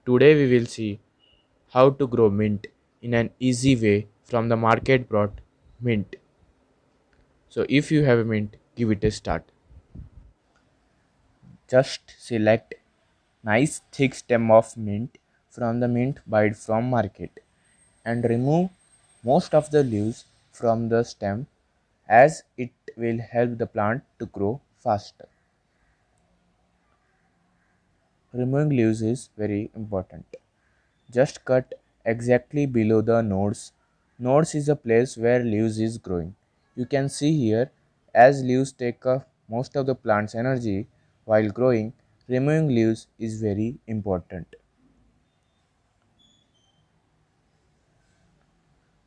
Today we will see how to grow mint in an easy way from the market brought mint. So if you have a mint, give it a start. Just select nice thick stem of mint from the mint buy from market and remove most of the leaves from the stem as it will help the plant to grow faster. Removing leaves is very important. Just cut exactly below the nodes. Nodes is a place where leaves is growing. You can see here as leaves take up most of the plant's energy while growing, removing leaves is very important.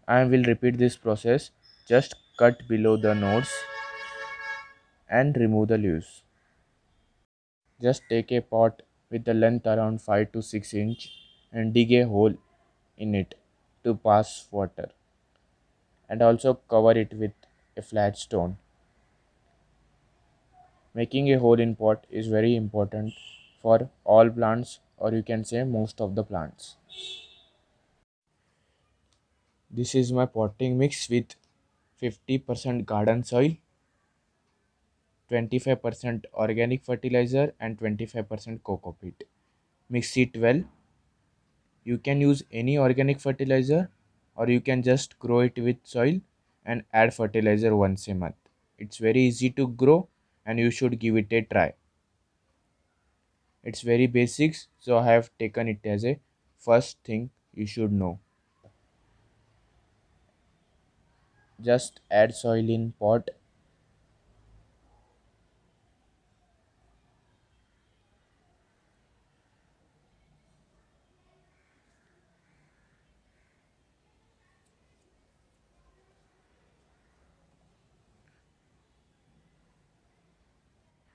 I will repeat this process. Just cut below the nodes and remove the leaves. Just take a pot with a length around 5 to 6 inch and dig a hole in it to pass water and also cover it with a flat stone. Making a hole in pot is very important for all plants or you can say most of the plants. This is my potting mix with 50% garden soil, 25% organic fertilizer and 25% coco peat. Mix it well. You can use any organic fertilizer or you can just grow it with soil and add fertilizer once a month. It's very easy to grow and you should give it a try. It's very basics, so I have taken it as a first thing you should know. Just add soil in pot.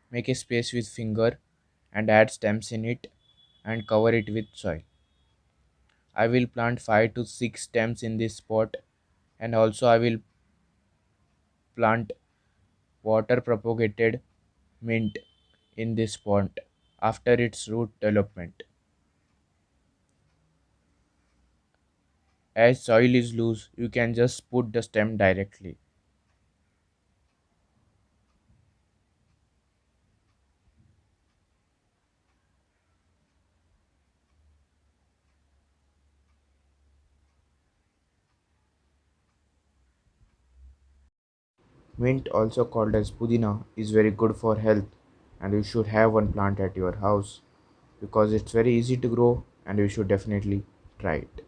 Make a space with finger and add stems in it and cover it with soil. I will plant 5 to 6 stems in this pot and also I will plant water propagated mint in this pot after its root development. As soil is loose, you can just put the stem directly. Mint, also called as pudina, is very good for health and you should have one plant at your house because it's very easy to grow and you should definitely try it.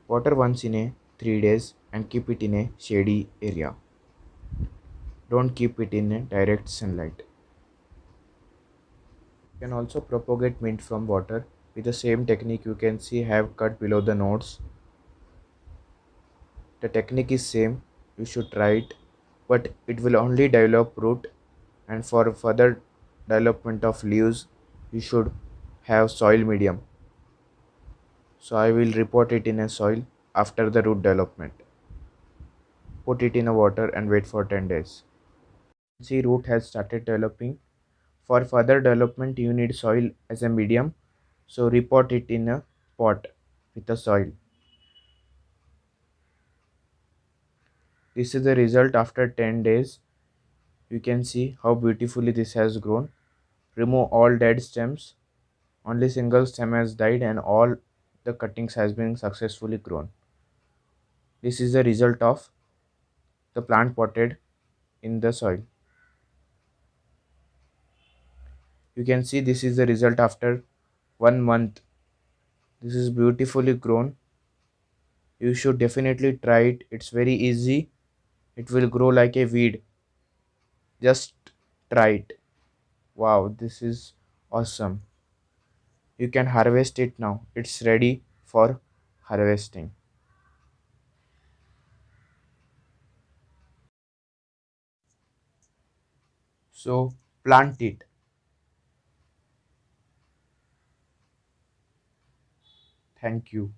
Water once in a 3 days and keep it in a shady area. Don't keep it in a direct sunlight. You can also propagate mint from water with the same technique you can see have cut below the nodes. The technique is same, you should try it, but it will only develop root and for further development of leaves you should have soil medium. So I will repot it in a soil after the root development. Put it in a water and wait for 10 days. See root has started developing. For further development you need soil as a medium. So repot it in a pot with the soil. This is the result after 10 days. You can see how beautifully this has grown. Remove all dead stems. Only single stem has died and all the cuttings has been successfully grown. This is the result of the plant potted in the soil. You can see this is the result after 1 month. This is beautifully grown. You should definitely try it. It's very easy. It will grow like a weed. Just try it. Wow, this is awesome. You can harvest it now. It's ready for harvesting. So plant it. Thank you.